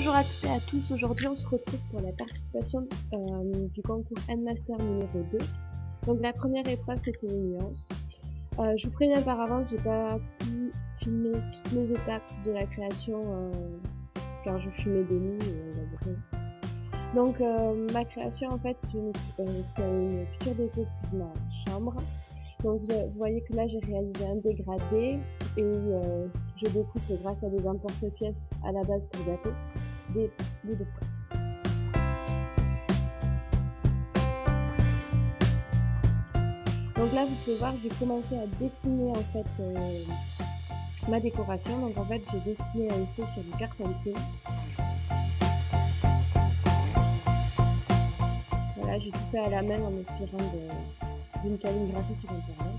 Bonjour à toutes et à tous, aujourd'hui on se retrouve pour la participation du concours N-Master numéro 2. Donc la première épreuve c'était les nuances. Je vous préviens par avance, j'ai pas pu filmer toutes les étapes de la création car je filmais des nuits et donc ma création en fait c'est une picture déco de ma chambre. Donc vous voyez que là j'ai réalisé un dégradé et je découpe grâce à des emporte-pièces à la base pour gâteau des bouts de fleurs. Donc là vous pouvez voir j'ai commencé à dessiner en fait ma décoration. Donc en fait j'ai dessiné un C sur du carton plume. Voilà, j'ai tout fait à la main en m'inspirant d'une calligraphie sur internet.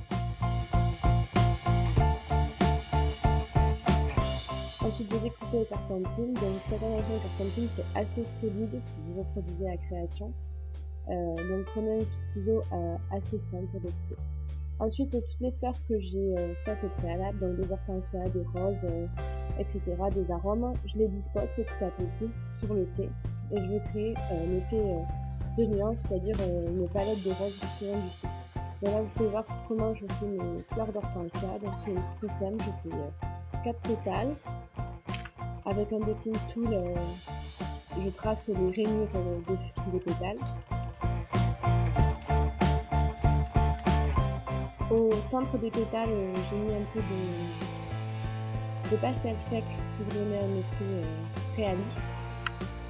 Ensuite j'ai découpé au carton plume. Donc cette animation au carton plume c'est assez solide si vous reproduisez la création. Donc prenez un ciseau assez fin pour découper. Ensuite toutes les fleurs que j'ai faites au préalable, donc des hortensias, des roses, etc., des arômes, je les dispose petit à petit sur le C et je vais créer l'effet de nuance, c'est-à-dire une palette de roses tout au long du C. Donc là vous pouvez voir comment je fais mes fleurs d'hortensia. Donc c'est très simple, je fais 4 pétales avec un decking tool, je trace les rainures des pétales. Au centre des pétales, j'ai mis un peu de pastel sec pour donner un effet réaliste.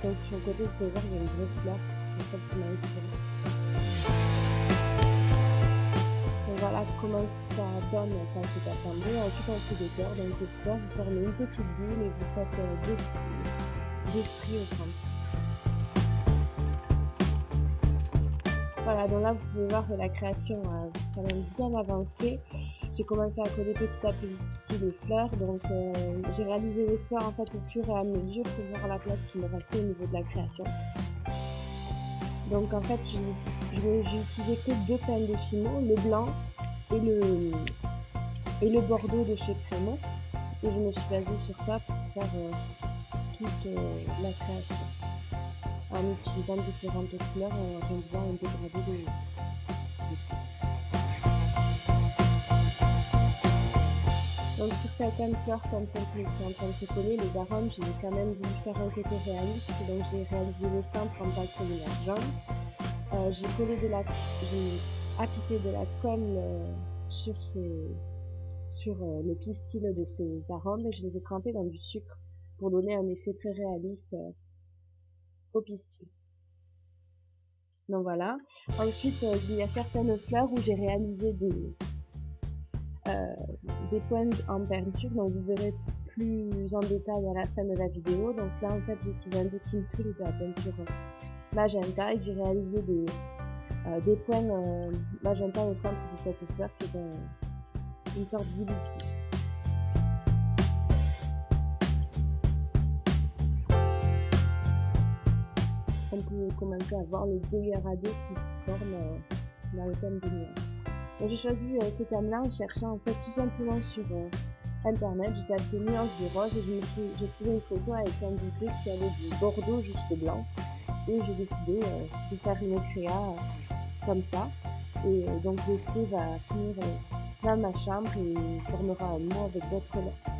Donc sur le côté, vous pouvez voir qu'il y a une vraie fleur qui m'a inspiré. Donc voilà comment ça donne quand c'est assemblé. Ensuite on fait des cœurs. Donc les fleurs, vous formez une petite boule et vous faites deux stries au centre. Voilà, donc là vous pouvez voir que la création a quand même bien avancé. J'ai commencé à coller petit à petit les fleurs, donc j'ai réalisé les fleurs en fait au fur et à mesure pour voir la place qui me restait au niveau de la création. Donc en fait j'ai utilisé que 2 peints de Fimo, le blanc et le bordeaux de chez Crémont, et je me suis basée sur ça pour faire toute la création, en utilisant différentes couleurs, en réalisant un dégradé de Donc sur certaines fleurs comme celle qui est en train de se coller, les arômes, j'ai quand même voulu faire un côté réaliste, donc j'ai réalisé le centre en pâte collage jaune. J'ai appliqué de la colle sur le pistil de ces arômes et je les ai trempés dans du sucre pour donner un effet très réaliste au pistil. Donc voilà. Ensuite, il y a certaines fleurs où j'ai réalisé des points en peinture, donc vous verrez plus en détail à la fin de la vidéo. Donc là en fait j'ai utilisé un decking tool de la peinture magenta et j'ai réalisé des points magenta au centre de cette fleur qui est une sorte d'hibiscus. On peut commencer à voir le dégradé qui se forme dans le thème des nuances. J'ai choisi ce thème-là en cherchant en fait tout simplement sur internet. J'ai tapé nuances de rose et j'ai trouvé une photo avec un bouquet qui avait du bordeaux jusqu'au blanc. Et j'ai décidé de faire une créa comme ça. Et donc l'essai va finir dans ma chambre et formera un mot avec d'autres lettres.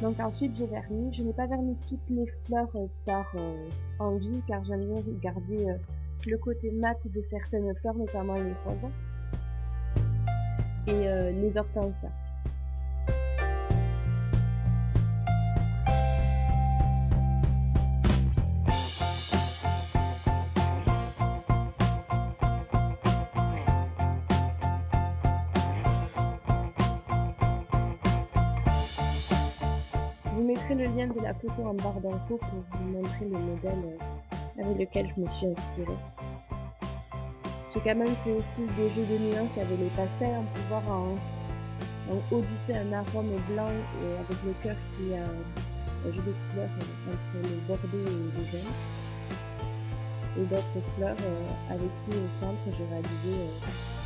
Donc ensuite j'ai verni. Je n'ai pas verni toutes les fleurs par envie car j'aime bien garder le côté mat de certaines fleurs, notamment les roses et les hortensias. Je vous mettrai le lien de la photo en barre d'infos pour vous montrer le modèle avec lequel je me suis inspirée. J'ai quand même fait aussi des jeux de nuances avec les pastels. On peut voir en haut du C un arôme blanc et avec le cœur qui a un jeu de couleurs entre le bordeaux et le jaune. Et d'autres fleurs avec qui au centre j'ai réalisé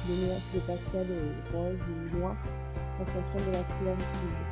des nuances de pastel rose ou noir en fonction de la couleur utilisée.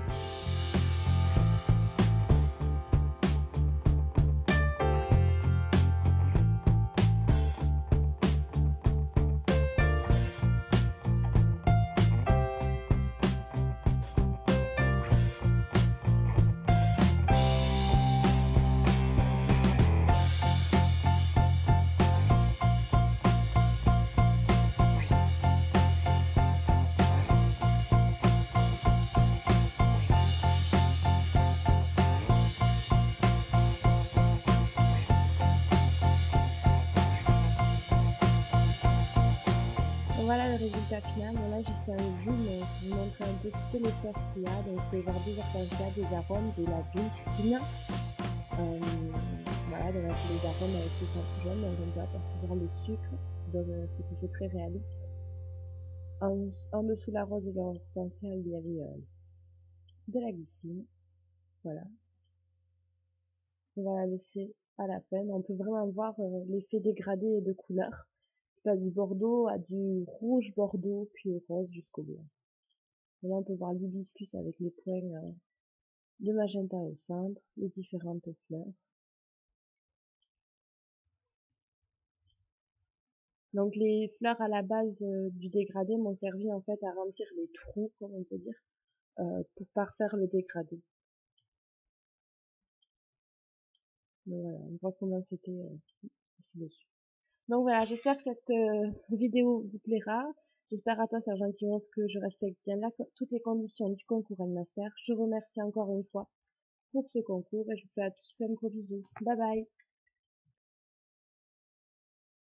Voilà le résultat final. Bon, là, j'ai fait un zoom pour vous montrer un peu toutes les fleurs qu'il y a. Donc, vous pouvez voir des hortensias, des arômes, de la glycine. Voilà, donc là, c'est les arômes avec le centre jaune. Donc, on peut apercevoir le sucre qui donne cet effet très réaliste. En dessous la rose et l'hortensia, il y avait de la glycine. Voilà. On va la laisser à la peine. On peut vraiment voir l'effet dégradé de couleurs. Du bordeaux à du rouge bordeaux, puis au rose jusqu'au blanc. Et là, on peut voir l'hibiscus avec les points de magenta au centre, les différentes fleurs. Donc les fleurs à la base du dégradé m'ont servi en fait à remplir les trous, comme on peut dire, pour parfaire le dégradé. Donc voilà, on voit comment c'était ici dessus. Donc voilà, j'espère que cette vidéo vous plaira. J'espère à toi, Sergent Kimov, que je respecte bien toutes les conditions du concours Master. Je te remercie encore une fois pour ce concours et je vous fais à tous plein de gros bisous. Bye bye!